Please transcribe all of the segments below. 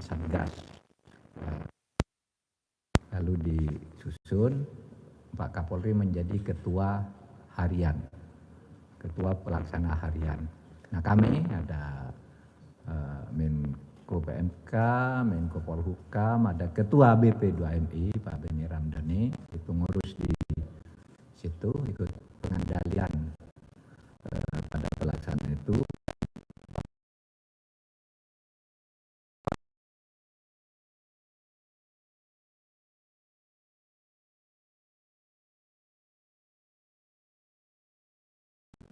Satgas. Lalu disusun Pak Kapolri menjadi ketua harian, ketua pelaksana harian. Nah kami ada Menko PMK, Menko Polhukam, ada Ketua BP2MI Pak Beni Ramdhani, itu ngurus di situ, ikut pengendalian pada pelaksanaan itu.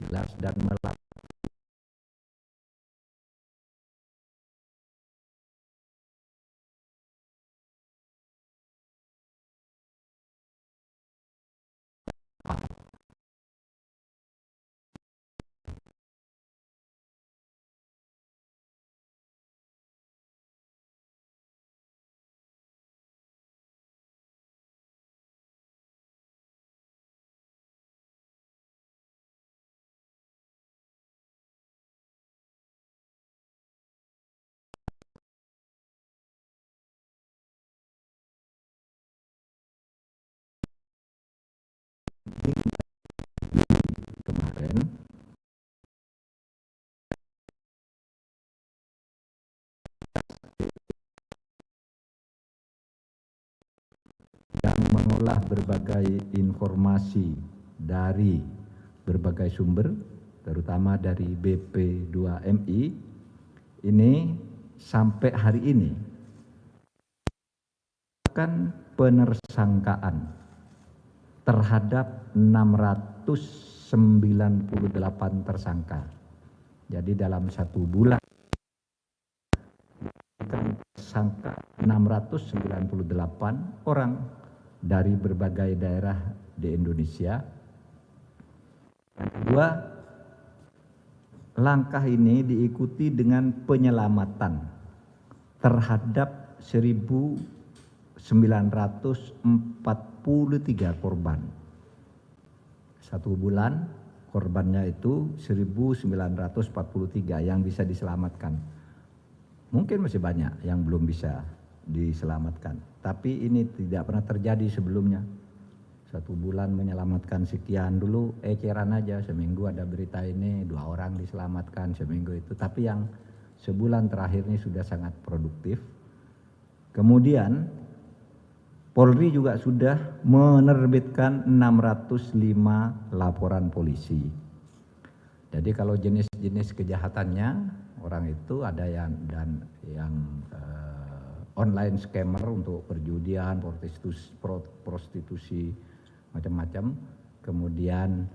Jelas dan melap. Kemarin yang mengolah berbagai informasi dari berbagai sumber, terutama dari BP2MI, ini sampai hari ini akan penersangkaan terhadap 698 tersangka. Jadi dalam 1 bulan tersangka 698 orang dari berbagai daerah di Indonesia. Yang kedua, langkah ini diikuti dengan penyelamatan terhadap 1.943 korban. 1 bulan korbannya itu 1.943 yang bisa diselamatkan. Mungkin masih banyak yang belum bisa diselamatkan, tapi ini tidak pernah terjadi sebelumnya. 1 bulan menyelamatkan sekian, dulu eceran aja, seminggu ada berita ini 2 orang diselamatkan seminggu itu, tapi yang sebulan terakhir ini sudah sangat produktif. Kemudian Polri juga sudah menerbitkan 605 laporan polisi. Jadi kalau jenis-jenis kejahatannya orang itu ada yang online scammer untuk perjudian, prostitusi macam-macam. Kemudian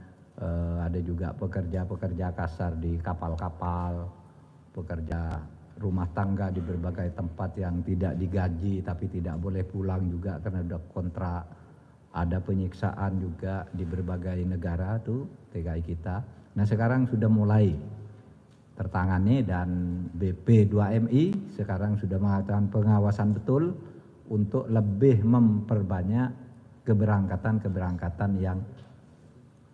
ada juga pekerja-pekerja kasar di kapal-kapal, pekerja rumah tangga di berbagai tempat yang tidak digaji tapi tidak boleh pulang juga karena ada kontrak. Ada penyiksaan juga di berbagai negara tuh TKI kita. Nah sekarang sudah mulai tertangani dan BP2MI sekarang sudah mengadakan pengawasan betul untuk lebih memperbanyak keberangkatan yang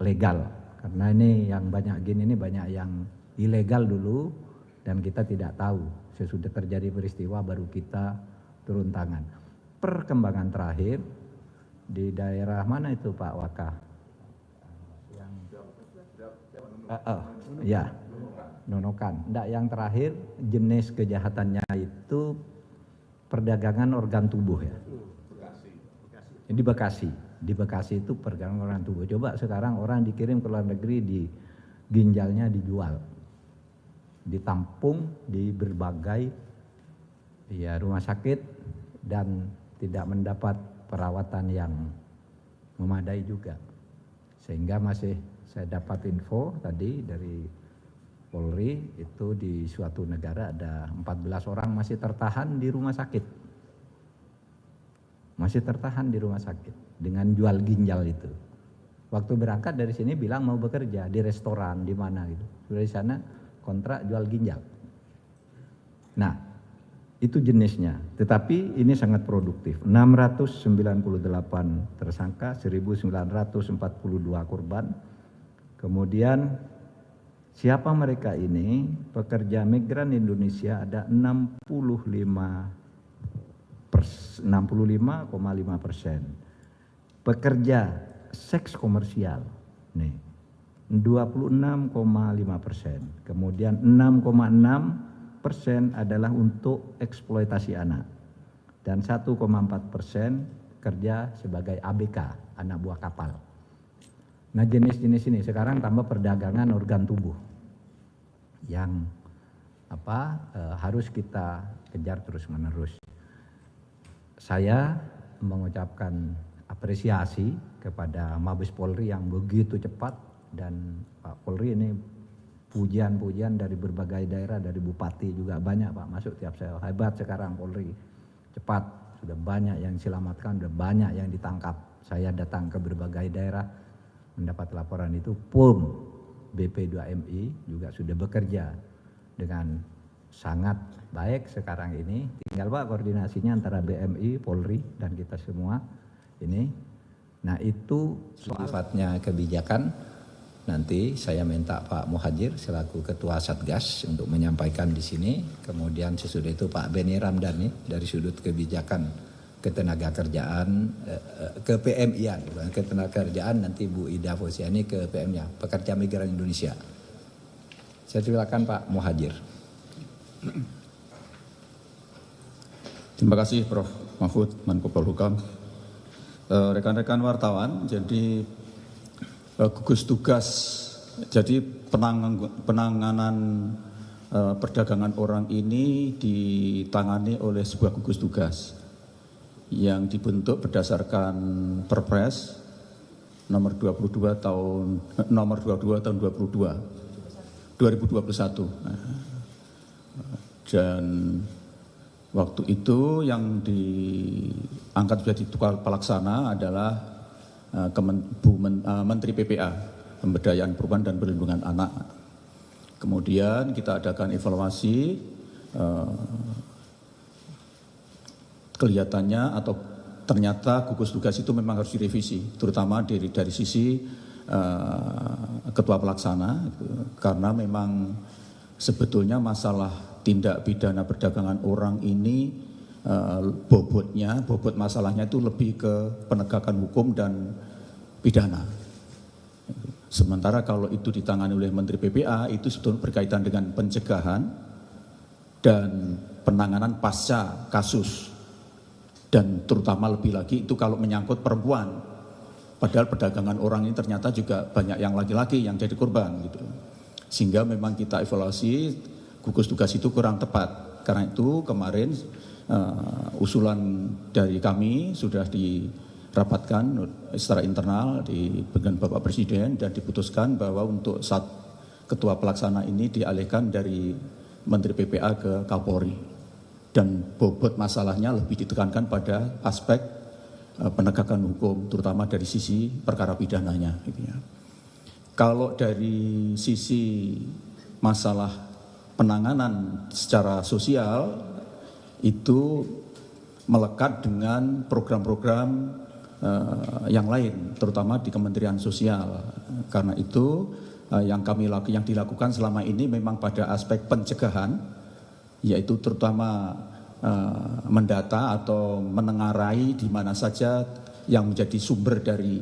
legal. Karena ini yang banyak gini ini banyak yang ilegal dulu dan kita tidak tahu. Sesudah terjadi peristiwa baru kita turun tangan. Perkembangan terakhir di daerah mana itu Pak Waka? Ya. Nunukan. Enggak, yang terakhir jenis kejahatannya itu perdagangan organ tubuh ya. Di Bekasi itu perdagangan organ tubuh. Coba sekarang orang dikirim ke luar negeri, di ginjalnya dijual, ditampung di berbagai rumah sakit dan tidak mendapat perawatan yang memadai juga. Sehingga masih saya dapat info tadi dari Polri itu di suatu negara ada 14 orang masih tertahan di rumah sakit. Masih tertahan di rumah sakit dengan jual ginjal itu. Waktu berangkat dari sini bilang mau bekerja di restoran di mana gitu. Sudah di sana kontrak jual ginjal. Nah, itu jenisnya. Tetapi ini sangat produktif. 698 tersangka, 1.942 korban. Kemudian siapa mereka ini? Pekerja migran Indonesia ada 65 65,5%. Pekerja seks komersial, nih 26,5%. Kemudian 6,6% adalah untuk eksploitasi anak. Dan 1,4% kerja sebagai ABK, anak buah kapal. Nah, jenis-jenis ini sekarang tambah perdagangan organ tubuh yang harus kita kejar terus-menerus. Saya mengucapkan apresiasi kepada Mabes Polri yang begitu cepat, dan Pak Polri ini pujian-pujian dari berbagai daerah, dari bupati juga banyak Pak masuk tiap saya. Hebat sekarang Polri, cepat, sudah banyak yang diselamatkan, sudah banyak yang ditangkap. Saya datang ke berbagai daerah mendapat laporan itu. PUM BP2MI juga sudah bekerja dengan sangat baik sekarang ini. Tinggal Pak koordinasinya antara BMI, Polri, dan kita semua ini. Nah, itu sifatnya kebijakan. Nanti saya minta Pak Muhajir selaku Ketua Satgas untuk menyampaikan di sini. Kemudian sesudah itu Pak Beni Ramdhani dari sudut kebijakan ketenagakerjaan, ke PMI-an, bukan ketenagakerjaan, nanti Bu Ida Fosiani ke PM-nya, Pekerja Migran Indonesia. Saya silakan Pak Muhajir. Terima kasih Prof. Mahfud, Menko Polhukam. Rekan-rekan wartawan, jadi gugus tugas, jadi penanganan perdagangan orang ini ditangani oleh sebuah gugus tugas yang dibentuk berdasarkan Perpres nomor 22 tahun 2021. Dan waktu itu yang diangkat menjadi tukar pelaksana adalah Menteri PPA, Pemberdayaan Perempuan dan Perlindungan Anak. Kemudian kita adakan evaluasi, kelihatannya atau ternyata gugus tugas itu memang harus direvisi, terutama dari sisi ketua pelaksana, karena memang sebetulnya masalah tindak pidana perdagangan orang ini bobot masalahnya itu lebih ke penegakan hukum dan pidana. Sementara kalau itu ditangani oleh Menteri PPA itu sebetulnya berkaitan dengan pencegahan dan penanganan pasca kasus, dan terutama lebih lagi itu kalau menyangkut perempuan. Padahal perdagangan orang ini ternyata juga banyak yang laki-laki yang jadi korban gitu. Sehingga memang kita evaluasi gugus tugas itu kurang tepat. Karena itu kemarin usulan dari kami sudah dirapatkan secara internal dengan Bapak Presiden dan diputuskan bahwa untuk saat ketua pelaksana ini dialihkan dari Menteri PPA ke Kapolri, dan bobot masalahnya lebih ditekankan pada aspek penegakan hukum, terutama dari sisi perkara pidananya. Gitu ya. Kalau dari sisi masalah penanganan secara sosial itu melekat dengan program-program yang lain, terutama di Kementerian Sosial. Karena itu yang dilakukan selama ini memang pada aspek pencegahan, yaitu terutama mendata atau menengarai di mana saja yang menjadi sumber dari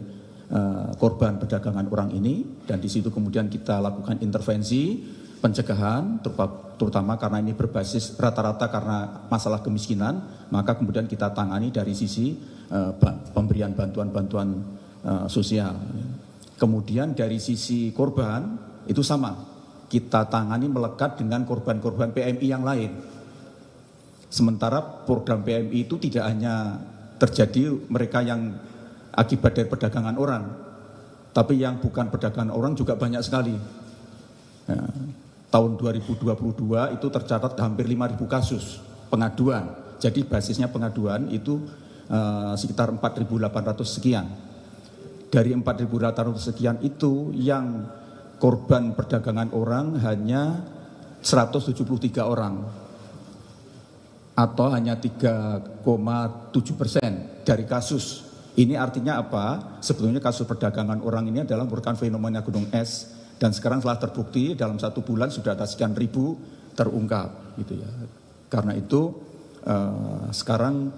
korban perdagangan orang ini, dan di situ kemudian kita lakukan intervensi pencegahan, terutama karena ini berbasis rata-rata karena masalah kemiskinan, maka kemudian kita tangani dari sisi pemberian bantuan-bantuan sosial. Kemudian dari sisi korban itu sama, kita tangani melekat dengan korban-korban PMI yang lain. Sementara program PMI itu tidak hanya terjadi mereka yang akibat dari perdagangan orang, tapi yang bukan perdagangan orang juga banyak sekali. Ya, tahun 2022 itu tercatat hampir 5.000 kasus pengaduan. Jadi basisnya pengaduan itu sekitar 4.800 sekian. Dari 4.800 sekian itu yang korban perdagangan orang hanya 173 orang, atau hanya 3,7% dari kasus. Ini artinya apa? Sebetulnya kasus perdagangan orang ini adalah merupakan fenomena gunung es, dan sekarang telah terbukti dalam 1 bulan sudah ada sekian ribu terungkap, gitu ya. Karena itu sekarang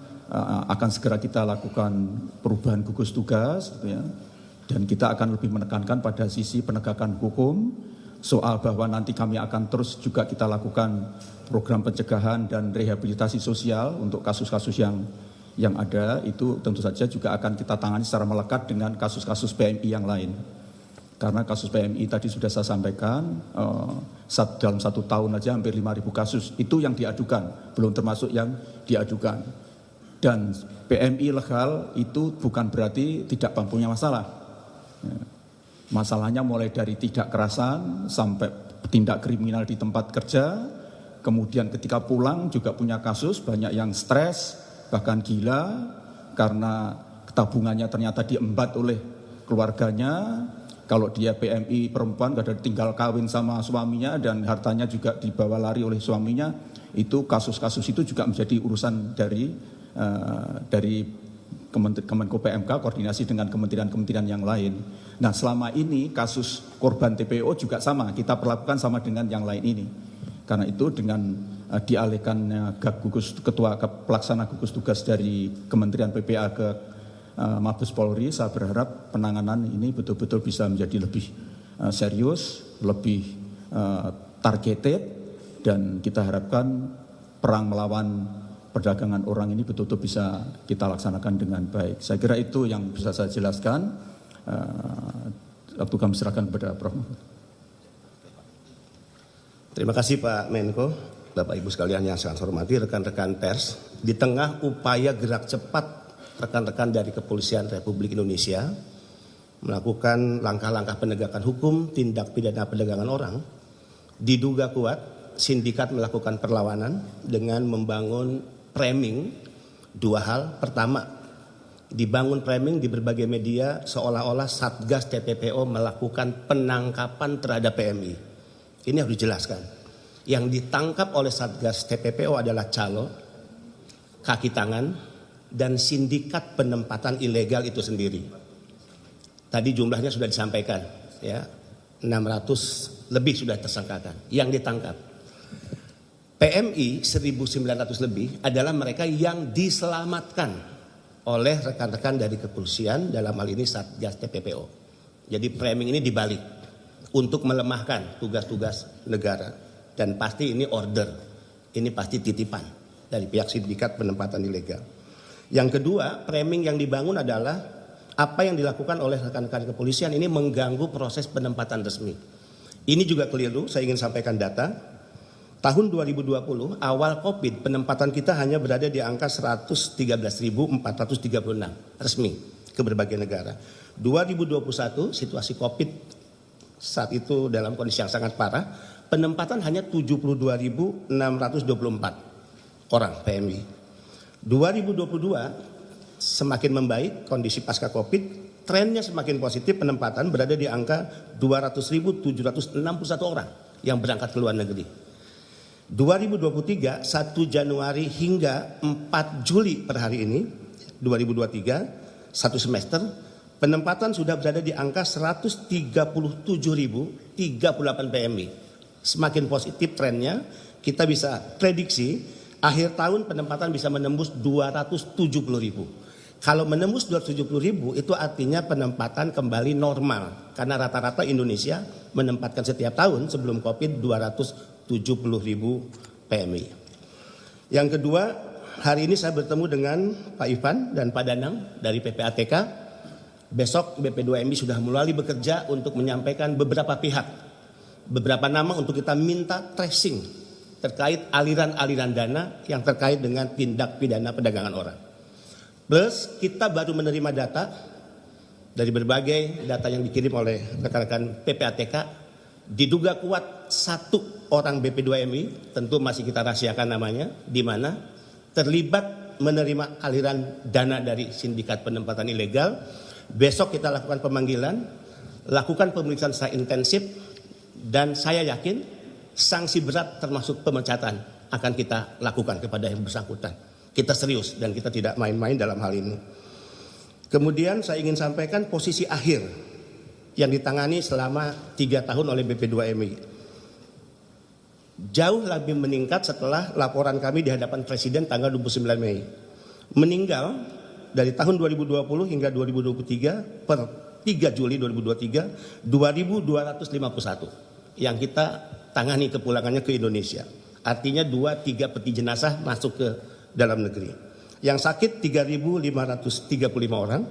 akan segera kita lakukan perubahan gugus tugas, gitu ya. Dan kita akan lebih menekankan pada sisi penegakan hukum, soal bahwa nanti kami akan terus juga kita lakukan program pencegahan dan rehabilitasi sosial untuk kasus-kasus yang ada, itu tentu saja juga akan kita tangani secara melekat dengan kasus-kasus PMI yang lain. Karena kasus PMI tadi sudah saya sampaikan, dalam 1 tahun aja hampir 5.000 kasus, itu yang diadukan, belum termasuk yang diadukan. Dan PMI legal itu bukan berarti tidak punya masalah. Masalahnya mulai dari tidak kerasan sampai tindak kriminal di tempat kerja, kemudian ketika pulang juga punya kasus, banyak yang stres, bahkan gila, karena tabungannya ternyata diembat oleh keluarganya. Kalau dia PMI perempuan, ada tinggal kawin sama suaminya dan hartanya juga dibawa lari oleh suaminya, itu kasus-kasus itu juga menjadi urusan dari Kemenko PMK koordinasi dengan kementerian-kementerian yang lain. Nah, selama ini kasus korban TPO juga sama, kita perlakukan sama dengan yang lain ini. Karena itu dengan dialihkannya ketua pelaksana gugus tugas dari Kementerian PPA ke Mabes Polri, saya berharap penanganan ini betul-betul bisa menjadi lebih serius, lebih targeted, dan kita harapkan perang melawan perdagangan orang ini betul-betul bisa kita laksanakan dengan baik. Saya kira itu yang bisa saya jelaskan. Waktu kami serahkan kepada Prof. Terima kasih Pak Menko, Bapak Ibu sekalian yang saya hormati, rekan-rekan pers. Di tengah upaya gerak cepat rekan-rekan dari Kepolisian Republik Indonesia melakukan langkah-langkah penegakan hukum, tindak pidana perdagangan orang, diduga kuat sindikat melakukan perlawanan dengan membangun framing 2 hal. Pertama, dibangun framing di berbagai media seolah-olah Satgas TPPO melakukan penangkapan terhadap PMI. Ini harus dijelaskan. Yang ditangkap oleh Satgas TPPO adalah calo, kaki tangan, dan sindikat penempatan ilegal itu sendiri. Tadi jumlahnya sudah disampaikan, ya, 600 lebih sudah tersangkakan yang ditangkap. PMI 1.900 lebih adalah mereka yang diselamatkan oleh rekan-rekan dari kepolisian, dalam hal ini Satgas TPPO. Jadi framing ini dibalik untuk melemahkan tugas-tugas negara. Dan pasti ini order, ini pasti titipan dari pihak sindikat penempatan ilegal. Yang kedua, framing yang dibangun adalah apa yang dilakukan oleh rekan-rekan kepolisian ini mengganggu proses penempatan resmi. Ini juga keliru, saya ingin sampaikan data. Tahun 2020, awal COVID, penempatan kita hanya berada di angka 113.436 resmi ke berbagai negara. 2021, situasi COVID saat itu dalam kondisi yang sangat parah, penempatan hanya 72.624 orang PMI. 2022 semakin membaik kondisi pasca COVID, trennya semakin positif, penempatan berada di angka 200.761 orang yang berangkat ke luar negeri. 2023 1 Januari hingga 4 Juli per hari ini 2023 1 semester penempatan sudah berada di angka 137.038 PMI. Semakin positif trennya, kita bisa prediksi akhir tahun penempatan bisa menembus 270.000. Kalau menembus 270.000 itu artinya penempatan kembali normal, karena rata-rata Indonesia menempatkan setiap tahun sebelum Covid 270.000 PMI. Yang kedua, hari ini saya bertemu dengan Pak Ivan dan Pak Danang dari PPATK. Besok BP2MI sudah mulai bekerja untuk menyampaikan beberapa pihak, beberapa nama untuk kita minta tracing terkait aliran-aliran dana yang terkait dengan tindak pidana perdagangan orang. Plus kita baru menerima data dari berbagai data yang dikirim oleh rekan-rekan PPATK, diduga kuat 1 orang BP2MI, tentu masih kita rahasiakan namanya, di mana terlibat menerima aliran dana dari sindikat penempatan ilegal. Besok kita lakukan pemanggilan, lakukan pemeriksaan secara intensif, dan saya yakin sanksi berat termasuk pemecatan akan kita lakukan kepada yang bersangkutan. Kita serius dan kita tidak main-main dalam hal ini. Kemudian saya ingin sampaikan posisi akhir yang ditangani selama 3 tahun oleh BP2MI. Jauh lebih meningkat setelah laporan kami di hadapan Presiden tanggal 29 Mei. meninggal dari tahun 2020 hingga 2023 per 3 Juli 2023 2.251 yang kita tangani kepulangannya ke Indonesia. Artinya 2-3 peti jenazah masuk ke dalam negeri. Yang sakit 3.535 orang,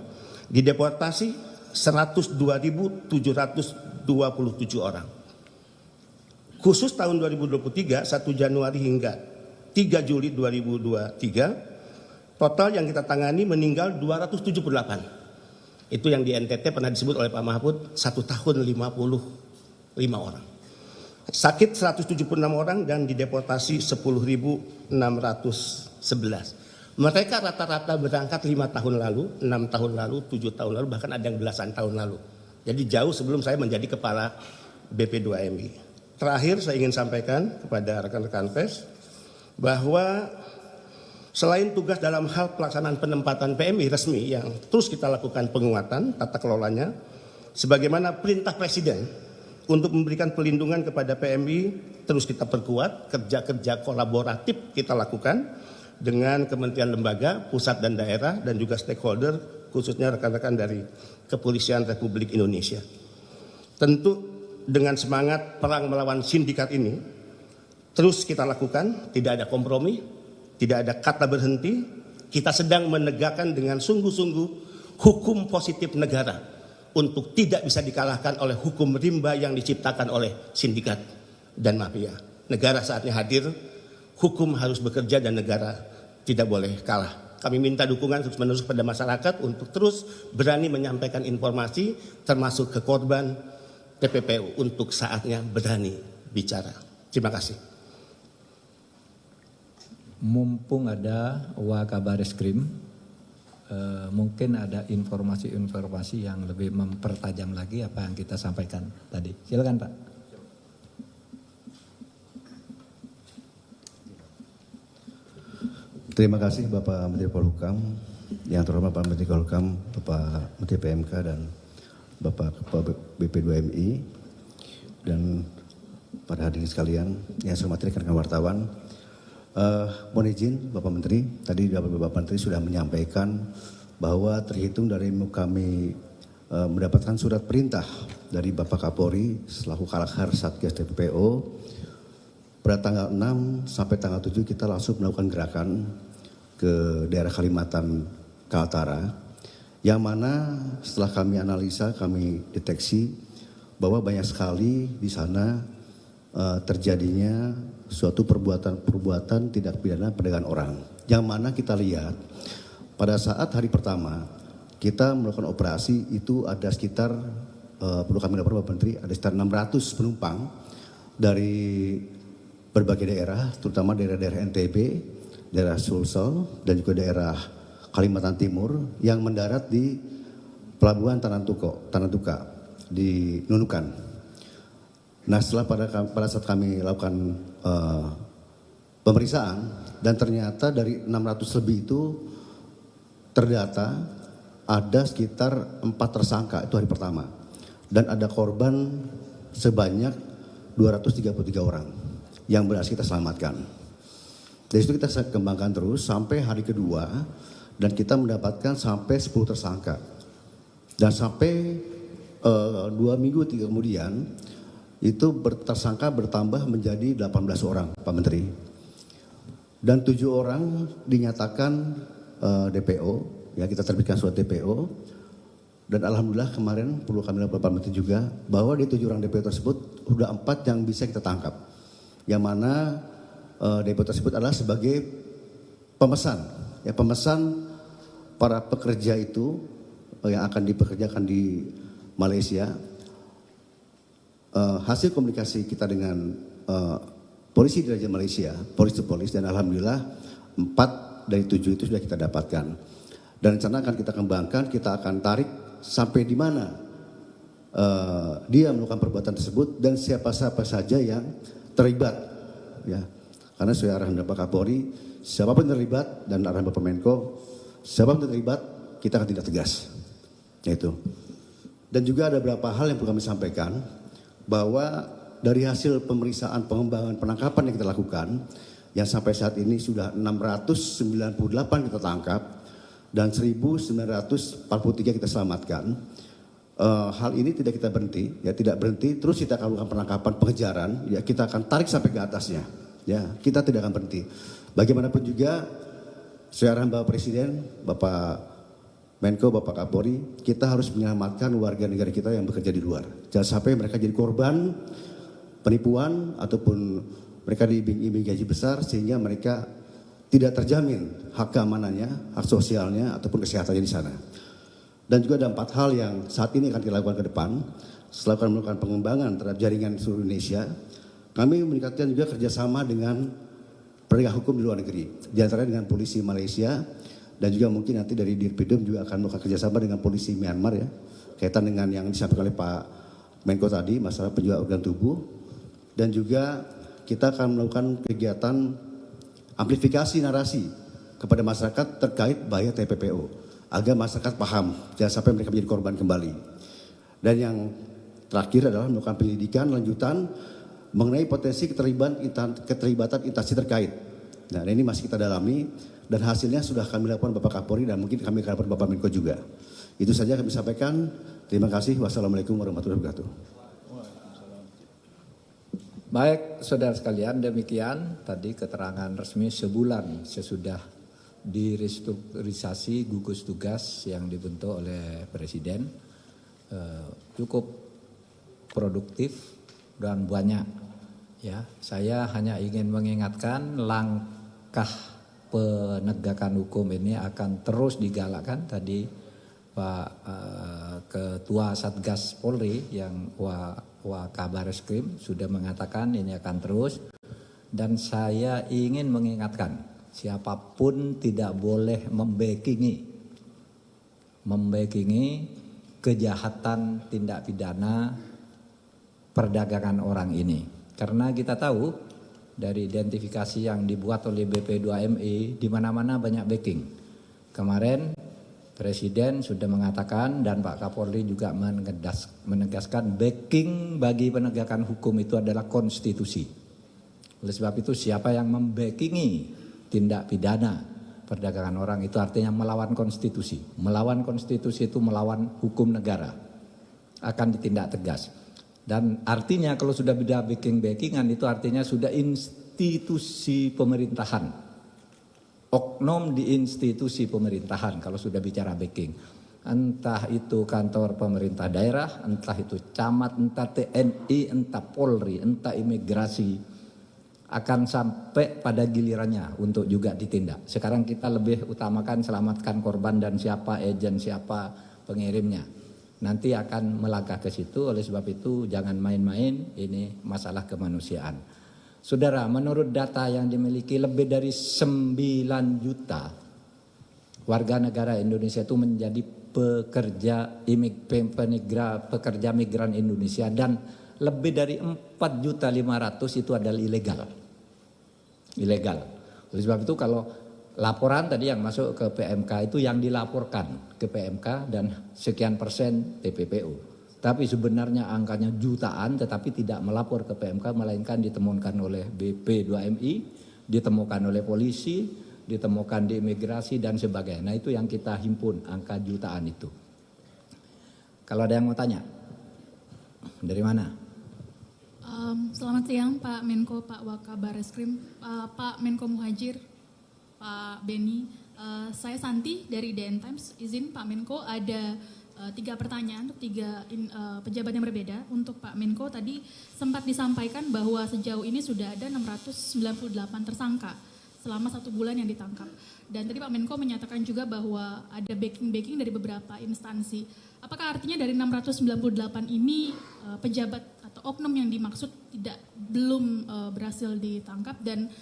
dideportasi 102.727 orang. Khusus tahun 2023 1 Januari hingga 3 Juli 2023 total yang kita tangani meninggal 278. Itu yang di NTT pernah disebut oleh Pak Mahfud 1 tahun 55 orang. Sakit 176 orang dan dideportasi 10.611. Mereka rata-rata berangkat 5 tahun lalu, 6 tahun lalu, 7 tahun lalu, bahkan ada yang belasan tahun lalu. Jadi jauh sebelum saya menjadi kepala BP2MI. Terakhir saya ingin sampaikan kepada rekan-rekan pers bahwa selain tugas dalam hal pelaksanaan penempatan PMI resmi yang terus kita lakukan penguatan tata kelolanya, sebagaimana perintah Presiden untuk memberikan pelindungan kepada PMI terus kita perkuat, kerja-kerja kolaboratif kita lakukan dengan kementerian lembaga, pusat dan daerah dan juga stakeholder khususnya rekan-rekan dari Kepolisian Republik Indonesia. Tentu dengan semangat perang melawan sindikat ini terus kita lakukan, tidak ada kompromi, tidak ada kata berhenti. Kita sedang menegakkan dengan sungguh-sungguh hukum positif negara untuk tidak bisa dikalahkan oleh hukum rimba yang diciptakan oleh sindikat dan mafia. Negara saatnya hadir, hukum harus bekerja dan negara tidak boleh kalah. Kami minta dukungan terus-menerus kepada masyarakat untuk terus berani menyampaikan informasi termasuk ke korban TPPU untuk saatnya berani bicara. Terima kasih. Mumpung ada Wakabareskrim, mungkin ada informasi-informasi yang lebih mempertajam lagi apa yang kita sampaikan tadi. Silakan Pak. Terima kasih Bapak Menteri Polhukam, yang terhormat Pak Menteri Polhukam, Bapak Menteri PMK dan Bapak Kepala BP2MI dan para hadirin sekalian yang saya hormati rekan-rekan wartawan. Mohon izin Bapak Menteri, tadi Bapak Menteri sudah menyampaikan bahwa terhitung dari kami mendapatkan surat perintah dari Bapak Kapolri selaku Kalakhar Satgas TPPO pada tanggal 6 sampai tanggal 7 kita langsung melakukan gerakan ke daerah Kalimantan Kaltara yang mana setelah kami analisa, kami deteksi bahwa banyak sekali di sana terjadinya suatu perbuatan tidak pidana perdagangan orang. Yang mana kita lihat pada saat hari pertama kita melakukan operasi itu ada sekitar perlu kami laporkan Bapak Menteri ada sekitar 600 penumpang dari berbagai daerah, terutama daerah-daerah NTB, daerah Sulsel dan juga daerah Kalimantan Timur yang mendarat di Pelabuhan Tanantuka di Nunukan. Nah setelah pada saat kami lakukan pemeriksaan dan ternyata dari 600 lebih itu terdata ada sekitar 4 tersangka itu hari pertama dan ada korban sebanyak 233 orang yang berhasil kita selamatkan. Dari situ kita kembangkan terus sampai hari kedua dan kita mendapatkan sampai 10 tersangka dan sampai 2 minggu 3 kemudian itu tersangka bertambah menjadi 18 orang Pak Menteri. Dan 7 orang dinyatakan DPO, ya kita terbitkan surat DPO. Dan alhamdulillah kemarin perlu kami laporkan Pak Menteri juga bahwa di 7 orang DPO tersebut sudah 4 yang bisa kita tangkap. Yang mana DPO tersebut adalah sebagai pemesan, ya pemesan para pekerja itu yang akan dipekerjakan di Malaysia. Hasil komunikasi kita dengan polisi di Raja Malaysia, polis to polis, dan alhamdulillah 4 dari 7 itu sudah kita dapatkan. Dan rencana akan kita kembangkan, kita akan tarik sampai di mana dia melakukan perbuatan tersebut dan siapa-siapa saja yang terlibat. Ya, karena sesuai arahan Bapak Kapolri, siapapun terlibat dan arahan Bapak Menko, siapapun terlibat kita akan tindak tegas. Itu. Dan juga ada beberapa hal yang perlu kami sampaikan. Bahwa dari hasil pemeriksaan pengembangan penangkapan yang kita lakukan yang sampai saat ini sudah 698 kita tangkap dan 1943 kita selamatkan. Hal ini tidak kita berhenti, ya tidak berhenti. Terus kita akan melakukan penangkapan, pengejaran, ya kita akan tarik sampai ke atasnya. Ya, kita tidak akan berhenti. Bagaimanapun juga, secara Bapak Presiden, Bapak Menko, Bapak Kapolri, kita harus menyelamatkan warga negara kita yang bekerja di luar. Jangan sampai mereka jadi korban penipuan ataupun mereka diiming-iming gaji besar sehingga mereka tidak terjamin hak keamanannya, hak sosialnya ataupun kesehatannya di sana. Dan juga ada 4 hal yang saat ini akan kita lakukan ke depan. Setelah kami melakukan pengembangan terhadap jaringan seluruh Indonesia, kami meningkatkan juga kerjasama dengan penegak hukum di luar negeri. Di antaranya dengan polisi Malaysia dan juga mungkin nanti dari Dirpidum juga akan melakukan kerjasama dengan polisi Myanmar ya. Kaitan dengan yang disampaikan oleh Pak Menko tadi, masalah penjual organ tubuh. Dan juga kita akan melakukan kegiatan amplifikasi narasi kepada masyarakat terkait bahaya TPPO. Agar masyarakat paham, jangan sampai mereka menjadi korban kembali. Dan yang terakhir adalah melakukan penyelidikan lanjutan mengenai potensi keterlibatan instansi terkait. Nah ini masih kita dalami dan hasilnya sudah kami lakukan Bapak Kapolri dan mungkin kami akan lakukan Bapak Menko juga. Itu saja kami sampaikan. Terima kasih. Wassalamualaikum warahmatullahi wabarakatuh. Baik, saudara sekalian, demikian tadi keterangan resmi sebulan sesudah direstrukturisasi gugus tugas yang dibentuk oleh Presiden. Cukup produktif dan banyak. Ya, saya hanya ingin mengingatkan langkah penegakan hukum ini akan terus digalakkan. Tadi Pak Ketua Satgas Polri yang Wakabareskrim sudah mengatakan ini akan terus. Dan saya ingin mengingatkan siapapun tidak boleh membackingi kejahatan tindak pidana perdagangan orang ini. Karena kita tahu dari identifikasi yang dibuat oleh BP2MI di mana-mana banyak backing. Kemarin Presiden sudah mengatakan dan Pak Kapolri juga menegaskan backing bagi penegakan hukum itu adalah konstitusi. Oleh sebab itu siapa yang membackingi tindak pidana perdagangan orang itu artinya melawan konstitusi. Melawan konstitusi itu melawan hukum negara. Akan ditindak tegas. Dan artinya kalau sudah beda backingan itu artinya sudah institusi pemerintahan. Oknum di institusi pemerintahan kalau sudah bicara backing. Entah itu kantor pemerintah daerah, entah itu camat, entah TNI, entah Polri, entah imigrasi. Akan sampai pada gilirannya untuk juga ditindak. Sekarang kita lebih utamakan selamatkan korban dan siapa agen, siapa pengirimnya. Nanti akan melangkah ke situ, oleh sebab itu jangan main-main, ini masalah kemanusiaan. Saudara, menurut data yang dimiliki lebih dari 9 juta warga negara Indonesia itu menjadi pekerja migran Indonesia dan lebih dari 4.500.000 itu adalah ilegal. Oleh sebab itu kalau laporan tadi yang masuk ke PMK itu yang dilaporkan ke PMK dan sekian persen TPPO. Tapi sebenarnya angkanya jutaan tetapi tidak melapor ke PMK melainkan ditemukan oleh BP2MI, ditemukan oleh polisi, ditemukan di imigrasi dan sebagainya. Nah itu yang kita himpun angka jutaan itu. Kalau ada yang mau tanya, dari mana? Selamat siang Pak Menko, Pak Wakabareskrim, Pak Menko Muhajir, Pak Beni. Saya Santi dari DN Times. Izin Pak Menko ada 3 pertanyaan untuk 3 pejabat yang berbeda. Untuk Pak Menko tadi sempat disampaikan bahwa sejauh ini sudah ada 698 tersangka selama 1 bulan yang ditangkap. Dan tadi Pak Menko menyatakan juga bahwa ada backing dari beberapa instansi. Apakah artinya dari 698 ini pejabat atau oknum yang dimaksud belum berhasil ditangkap dan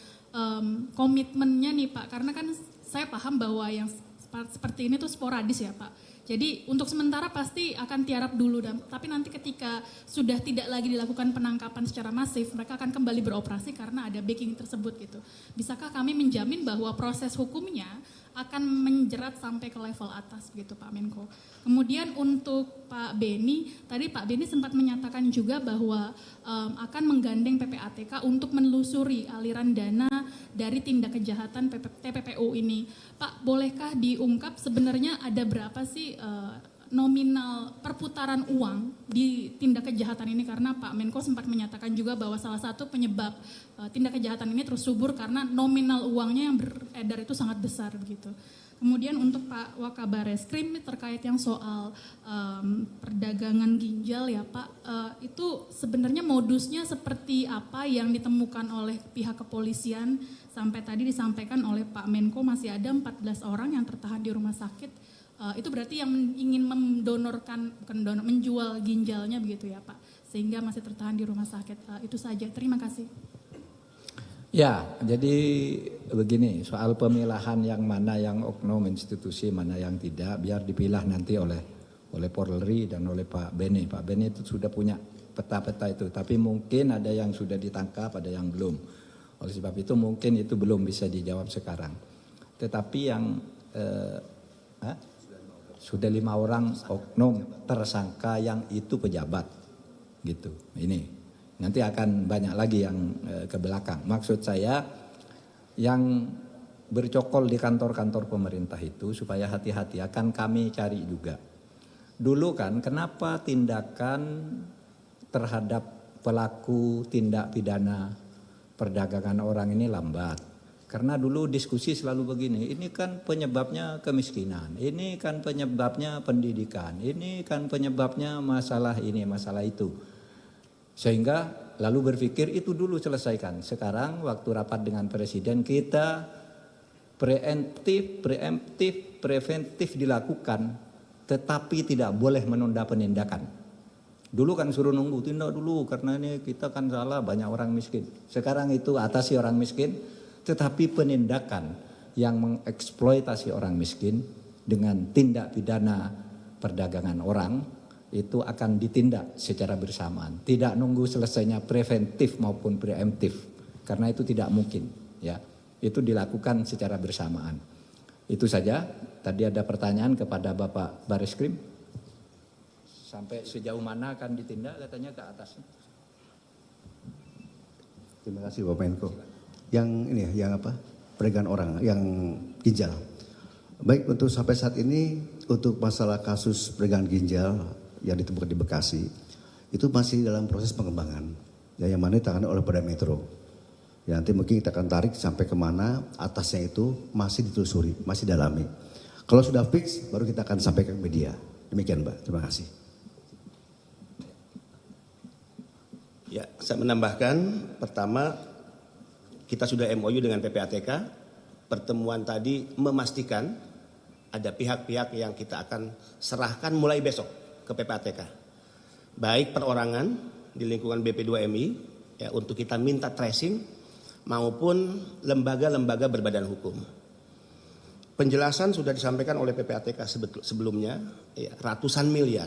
komitmennya nih Pak, karena kan saya paham bahwa yang seperti ini tuh sporadis ya Pak. Jadi untuk sementara pasti akan tiarap dulu, tapi nanti ketika sudah tidak lagi dilakukan penangkapan secara masif, mereka akan kembali beroperasi karena ada backing tersebut gitu. Bisakah kami menjamin bahwa proses hukumnya akan menjerat sampai ke level atas begitu Pak Menko. Kemudian untuk Pak Beni, tadi Pak Beni sempat menyatakan juga bahwa akan menggandeng PPATK untuk menelusuri aliran dana dari tindak kejahatan TPPU ini. Pak, bolehkah diungkap sebenarnya ada berapa sih nominal perputaran uang di tindak kejahatan ini, karena Pak Menko sempat menyatakan juga bahwa salah satu penyebab tindak kejahatan ini terus subur karena nominal uangnya yang beredar itu sangat besar begitu. Kemudian untuk Pak Wakabareskrim terkait yang soal perdagangan ginjal ya Pak, itu sebenarnya modusnya seperti apa yang ditemukan oleh pihak kepolisian, sampai tadi disampaikan oleh Pak Menko masih ada 14 orang yang tertahan di rumah sakit. Itu berarti yang ingin menjual ginjalnya begitu ya Pak, sehingga masih tertahan di rumah sakit. Itu saja, terima kasih. Ya, jadi begini, soal pemilahan yang mana yang oknum institusi, mana yang tidak, biar dipilah nanti oleh Polri dan oleh Pak Beni. Pak Beni itu sudah punya peta-peta itu, tapi mungkin ada yang sudah ditangkap, ada yang belum. Oleh sebab itu mungkin itu belum bisa dijawab sekarang. Tetapi yang sudah 5 orang oknum tersangka yang itu pejabat, gitu. Ini. Nanti akan banyak lagi yang ke belakang. Maksud saya yang bercokol di kantor-kantor pemerintah itu supaya hati-hati, akan kami cari juga. Dulu kan kenapa tindakan terhadap pelaku tindak pidana perdagangan orang ini lambat? Karena dulu diskusi selalu begini, ini kan penyebabnya kemiskinan, ini kan penyebabnya pendidikan, ini kan penyebabnya masalah ini, masalah itu. Sehingga lalu berpikir itu dulu selesaikan. Sekarang waktu rapat dengan Presiden kita preventif dilakukan, tetapi tidak boleh menunda penindakan. Dulu kan suruh nunggu, tindak dulu karena ini kita kan salah, banyak orang miskin. Sekarang itu atasi orang miskin, tetapi penindakan yang mengeksploitasi orang miskin dengan tindak pidana perdagangan orang itu akan ditindak secara bersamaan. Tidak nunggu selesainya preventif maupun preemptif, karena itu tidak mungkin. Ya, itu dilakukan secara bersamaan. Itu saja. Tadi ada pertanyaan kepada Bapak Bareskrim. Sampai sejauh mana akan ditindak, katanya ke atas. Terima kasih Bapak Menko. Yang ini ya, yang apa? Perdagangan orang, yang ginjal. Baik, untuk sampai saat ini untuk masalah kasus perdagangan ginjal yang ditemukan di Bekasi itu masih dalam proses pengembangan, ya, yang mana ditangani oleh Polda Metro. Ya, nanti mungkin kita akan tarik sampai kemana atasnya itu masih ditelusuri, masih dalami. Kalau sudah fix baru kita akan sampaikan ke media. Demikian Mbak, terima kasih. Ya, saya menambahkan, pertama kita sudah MOU dengan PPATK. Pertemuan tadi memastikan ada pihak-pihak yang kita akan serahkan mulai besok ke PPATK. Baik perorangan di lingkungan BP2MI ya, untuk kita minta tracing maupun lembaga-lembaga berbadan hukum. Penjelasan sudah disampaikan oleh PPATK sebelumnya, ya, ratusan miliar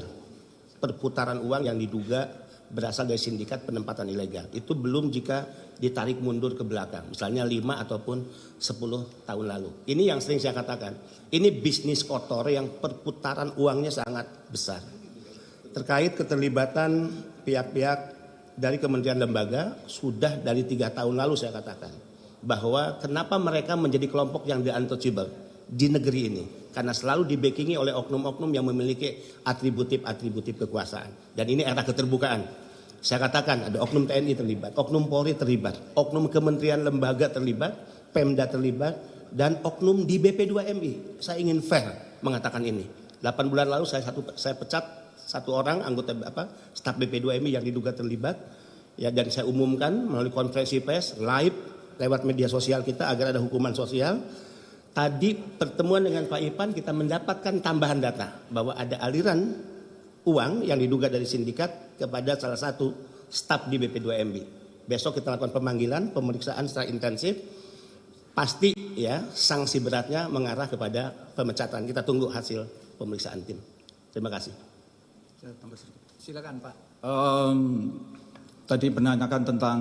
perputaran uang yang diduga berasal dari sindikat penempatan ilegal. Itu belum jika ditarik mundur ke belakang, misalnya 5 ataupun 10 tahun lalu. Ini yang sering saya katakan, ini bisnis kotor yang perputaran uangnya sangat besar. Terkait keterlibatan pihak-pihak dari kementerian lembaga, sudah dari 3 tahun lalu saya katakan bahwa kenapa mereka menjadi kelompok yang untouchable di negeri ini, karena selalu dibackingi oleh oknum-oknum yang memiliki atributif kekuasaan. Dan ini era keterbukaan. Saya katakan ada oknum TNI terlibat, oknum Polri terlibat, oknum kementerian lembaga terlibat, Pemda terlibat, dan oknum di BP2MI. Saya ingin fair mengatakan ini. 8 bulan lalu saya pecat satu orang anggota staf BP2MI yang diduga terlibat, ya, dan saya umumkan melalui konferensi pers live lewat media sosial kita agar ada hukuman sosial. Tadi pertemuan dengan Pak Ipan kita mendapatkan tambahan data bahwa ada aliran uang yang diduga dari sindikat kepada salah satu staf di BP2MI. Besok kita lakukan pemanggilan, pemeriksaan secara intensif. Pasti ya sanksi beratnya mengarah kepada pemecatan. Kita tunggu hasil pemeriksaan tim. Terima kasih. Silakan Pak. Tadi menanyakan tentang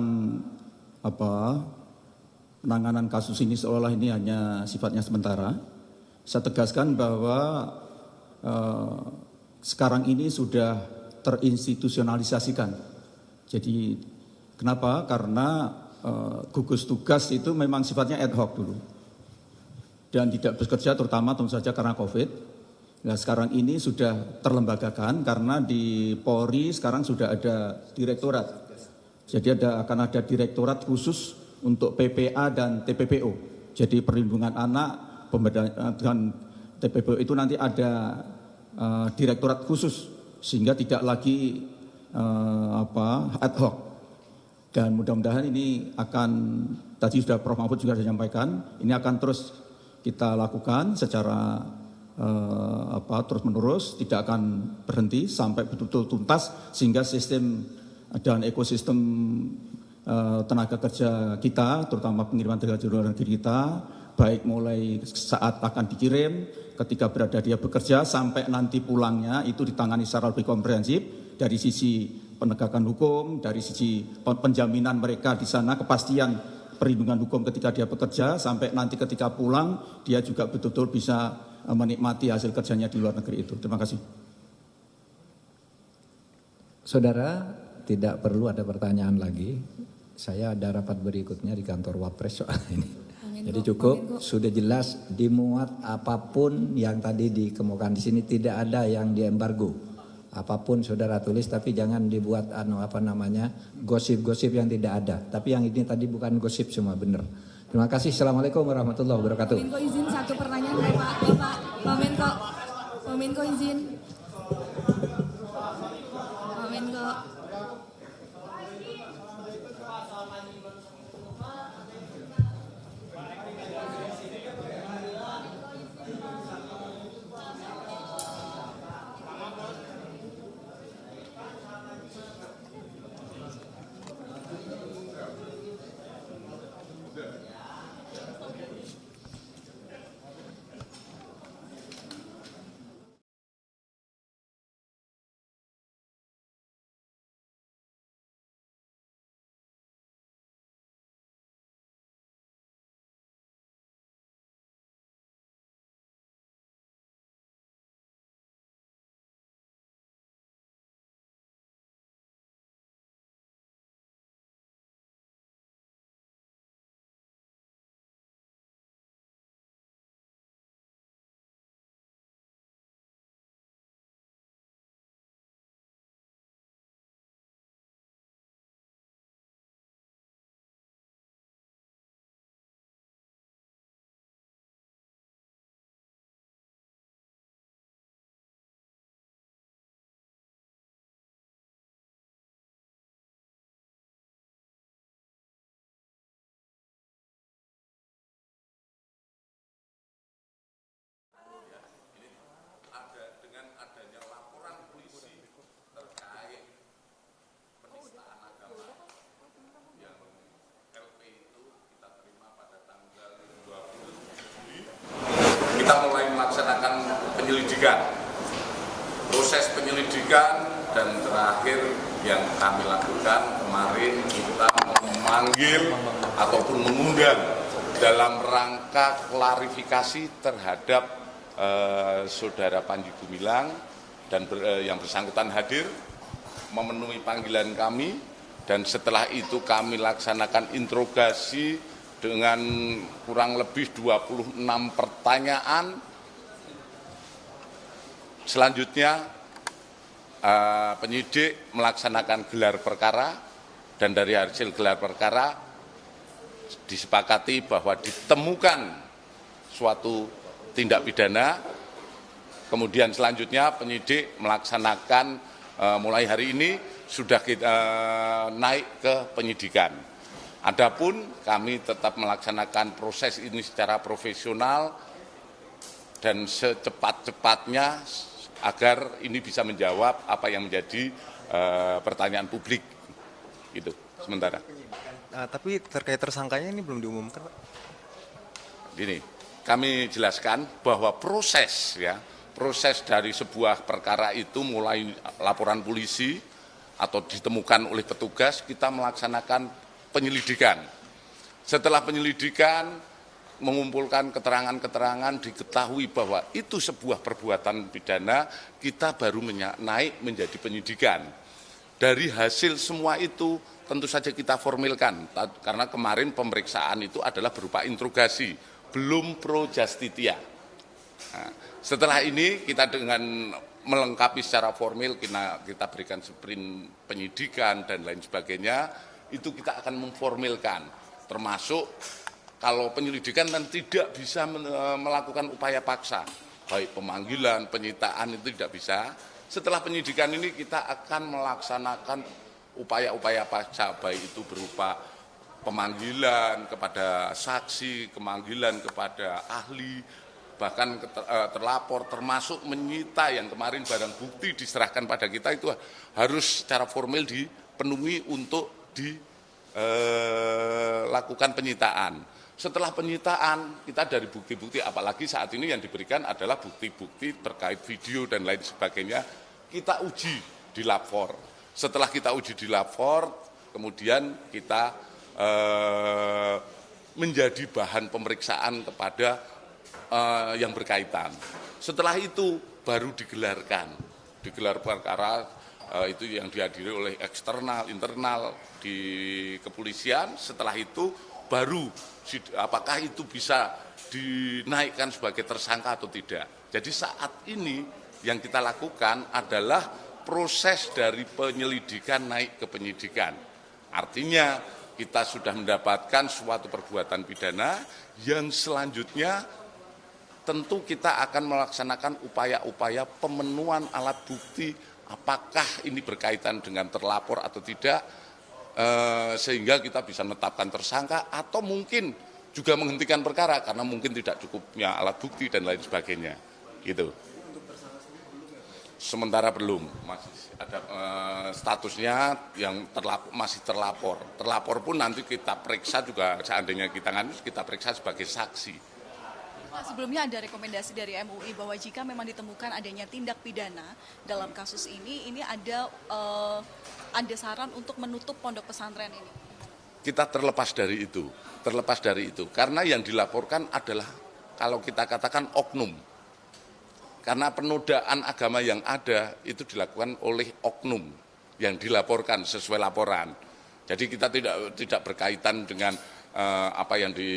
penanganan kasus ini seolah ini hanya sifatnya sementara. Saya tegaskan bahwa sekarang ini sudah terinstitusionalisasikan. Jadi kenapa? Karena gugus tugas itu memang sifatnya ad hoc dulu. Dan tidak bekerja terutama tentu saja karena COVID. Nah sekarang ini sudah terlembagakan karena di Polri sekarang sudah ada direktorat. Jadi akan ada direktorat khusus untuk PPA dan TPPO. Jadi perlindungan anak, dan TPPO itu nanti ada direktorat khusus sehingga tidak lagi ad hoc. Dan mudah-mudahan ini akan, tadi sudah Prof. Mahfud juga sudah menyampaikan, ini akan terus kita lakukan secara terus-menerus, tidak akan berhenti sampai betul-betul tuntas sehingga sistem dan ekosistem tenaga kerja kita, terutama pengiriman tenaga kerja luar negeri kita, baik mulai saat akan dikirim, ketika berada dia bekerja, sampai nanti pulangnya itu ditangani secara lebih komprehensif dari sisi penegakan hukum, dari sisi penjaminan mereka di sana, kepastian perlindungan hukum ketika dia bekerja, sampai nanti ketika pulang dia juga betul-betul bisa menikmati hasil kerjanya di luar negeri itu. Terima kasih. Saudara, tidak perlu ada pertanyaan lagi. Saya ada rapat berikutnya di kantor Wapres soal ini. Jadi cukup, sudah jelas dimuat apapun yang tadi dikemukakan di sini, tidak ada yang diembargo. Apapun saudara tulis, tapi jangan dibuat gosip-gosip yang tidak ada. Tapi yang ini tadi bukan gosip, semua benar. Terima kasih. Assalamualaikum warahmatullahi wabarakatuh. Pak Menko izin satu pertanyaan dari Pak Menko. Pak Menko izin. Pak Menko. Kita mulai melaksanakan penyelidikan, proses penyelidikan, dan terakhir yang kami lakukan kemarin kita memanggil ataupun mengundang dalam rangka klarifikasi terhadap Saudara Panji Gumilang dan yang bersangkutan hadir memenuhi panggilan kami, dan setelah itu kami laksanakan interogasi dengan kurang lebih 26 pertanyaan. Selanjutnya penyidik melaksanakan gelar perkara, dan dari hasil gelar perkara disepakati bahwa ditemukan suatu tindak pidana. Kemudian selanjutnya penyidik melaksanakan mulai hari ini sudah kita naik ke penyidikan. Adapun kami tetap melaksanakan proses ini secara profesional dan secepat-cepatnya agar ini bisa menjawab apa yang menjadi pertanyaan publik. Itu sementara. Tapi terkait tersangkanya ini belum diumumkan, Pak? Gini, kami jelaskan bahwa proses dari sebuah perkara itu mulai laporan polisi atau ditemukan oleh petugas, kita melaksanakan penyelidikan. Setelah penyelidikan, mengumpulkan keterangan-keterangan, diketahui bahwa itu sebuah perbuatan pidana, kita baru naik menjadi penyidikan. Dari hasil semua itu tentu saja kita formilkan, karena kemarin pemeriksaan itu adalah berupa interogasi, belum pro justitia. Nah, setelah ini kita dengan melengkapi secara formil, kita berikan sprint penyidikan dan lain sebagainya, itu kita akan memformilkan, termasuk kalau penyelidikan dan tidak bisa melakukan upaya paksa, baik pemanggilan, penyitaan itu tidak bisa. Setelah penyidikan ini kita akan melaksanakan upaya-upaya paksa, baik itu berupa pemanggilan kepada saksi, pemanggilan kepada ahli, bahkan terlapor, termasuk menyita yang kemarin barang bukti diserahkan pada kita itu harus secara formil dipenuhi untuk dilakukan penyitaan. Setelah penyitaan, kita dari bukti-bukti, apalagi saat ini yang diberikan adalah bukti-bukti terkait video dan lain sebagainya, kita uji di lapor. Setelah kita uji di lapor, kemudian kita menjadi bahan pemeriksaan kepada yang berkaitan. Setelah itu baru digelar perkara, itu yang dihadiri oleh eksternal, internal di kepolisian. Setelah itu baru apakah itu bisa dinaikkan sebagai tersangka atau tidak. Jadi saat ini yang kita lakukan adalah proses dari penyelidikan naik ke penyidikan. Artinya kita sudah mendapatkan suatu perbuatan pidana yang selanjutnya tentu kita akan melaksanakan upaya-upaya pemenuhan alat bukti apakah ini berkaitan dengan terlapor atau tidak, sehingga kita bisa menetapkan tersangka atau mungkin juga menghentikan perkara karena mungkin tidak cukupnya alat bukti dan lain sebagainya. Gitu. Sementara belum, masih ada statusnya yang masih terlapor. Terlapor pun nanti kita periksa juga, seandainya kita periksa sebagai saksi. Sebelumnya ada rekomendasi dari MUI bahwa jika memang ditemukan adanya tindak pidana dalam kasus ini ada saran untuk menutup pondok pesantren ini. Kita terlepas dari itu, karena yang dilaporkan adalah kalau kita katakan oknum. Karena penodaan agama yang ada itu dilakukan oleh oknum yang dilaporkan sesuai laporan. Jadi kita tidak berkaitan dengan apa yang di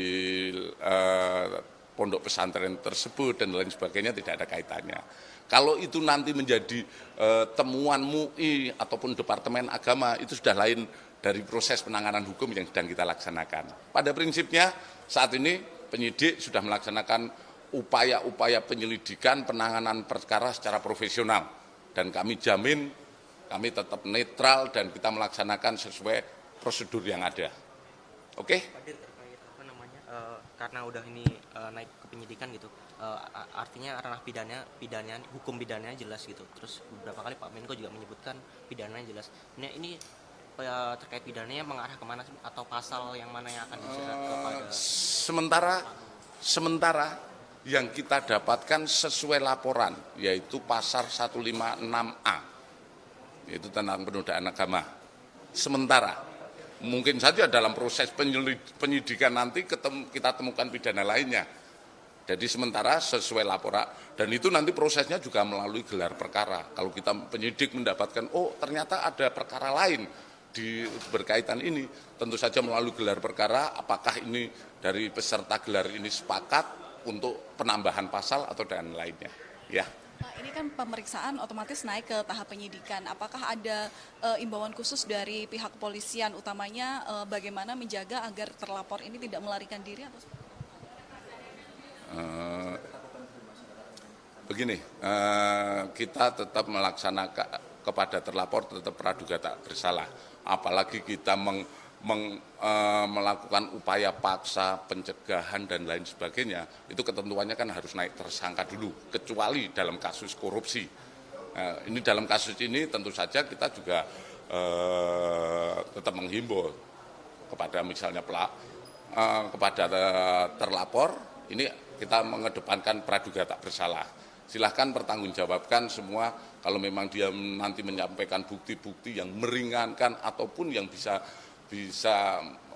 pondok pesantren tersebut dan lain sebagainya, tidak ada kaitannya. Kalau itu nanti menjadi temuan MUI ataupun Departemen Agama, itu sudah lain dari proses penanganan hukum yang sedang kita laksanakan. Pada prinsipnya saat ini penyidik sudah melaksanakan upaya-upaya penyelidikan penanganan perkara secara profesional. Dan kami jamin kami tetap netral dan kita melaksanakan sesuai prosedur yang ada. Oke? Karena udah ini naik ke penyidikan gitu, artinya ranah pidana, hukum pidananya jelas gitu. Terus beberapa kali Pak Menko juga menyebutkan pidananya jelas. Nah, ini terkait pidananya mengarah kemana atau pasal yang mana yang akan dijerat kepada? Sementara yang kita dapatkan sesuai laporan, yaitu pasal 156A, yaitu tentang penodaan agama. Sementara mungkin saja dalam proses penyidikan nanti kita temukan pidana lainnya. Jadi sementara sesuai laporan, dan itu nanti prosesnya juga melalui gelar perkara. Kalau kita penyidik mendapatkan, oh ternyata ada perkara lain berkaitan ini, tentu saja melalui gelar perkara, apakah ini dari peserta gelar ini sepakat untuk penambahan pasal atau dan lainnya. Ya. Pak, ini kan pemeriksaan otomatis naik ke tahap penyidikan. Apakah ada imbauan khusus dari pihak kepolisian, utamanya bagaimana menjaga agar terlapor ini tidak melarikan diri? Atau begini, kita tetap melaksanakan kepada terlapor tetap praduga tak bersalah. Apalagi kita melakukan upaya paksa, pencegahan dan lain sebagainya, itu ketentuannya kan harus naik tersangka dulu, kecuali dalam kasus korupsi. Ini dalam kasus ini tentu saja kita juga tetap menghimbau kepada misalnya kepada terlapor, ini kita mengedepankan praduga tak bersalah. Silahkan pertanggungjawabkan semua kalau memang dia nanti menyampaikan bukti-bukti yang meringankan ataupun yang bisa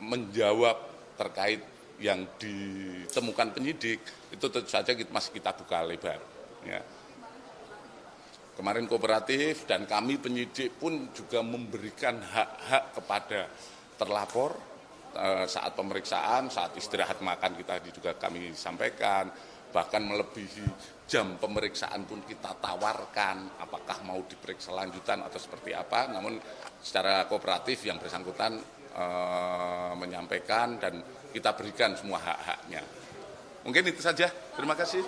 menjawab terkait yang ditemukan penyidik itu tentu saja masih kita buka lebar. Ya. Kemarin kooperatif dan kami penyidik pun juga memberikan hak-hak kepada terlapor saat pemeriksaan, saat istirahat makan kita juga kami sampaikan, bahkan melebihi jam pemeriksaan pun kita tawarkan apakah mau diperiksa lanjutan atau seperti apa, namun secara kooperatif yang bersangkutan menyampaikan dan kita berikan semua hak-haknya. Mungkin itu saja, terima kasih.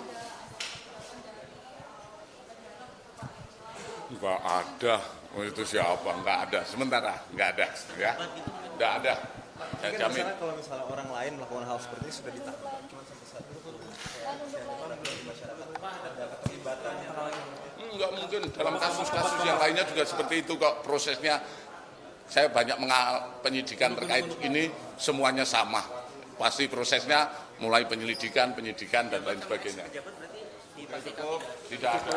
Enggak ada, itu siapa? Enggak ada, sementara enggak ada, ya, enggak ada. Saya jamin. Kalau misalnya orang lain melakukan hal seperti ini sudah ditangkap, cuma sampai saat itu ada keterlibatan enggak mungkin dalam kasus-kasus yang lainnya juga seperti itu kok prosesnya. Saya banyak penyidikan terkait ini semuanya sama. Pasti prosesnya mulai penyelidikan dan lain sebagainya. Tidak ada.